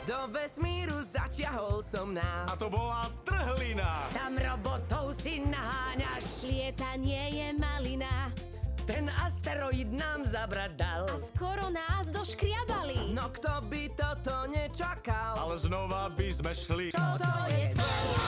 Do vesmíru zaťahol som nás. A to bola trhlina. Tam robotov si naháňaš. Lietanie je malina. Ten asteroid nám zabradal. A skoro nás doškriabali. No kto by toto nečakal? Ale znova by sme šli. Toto je skvelé.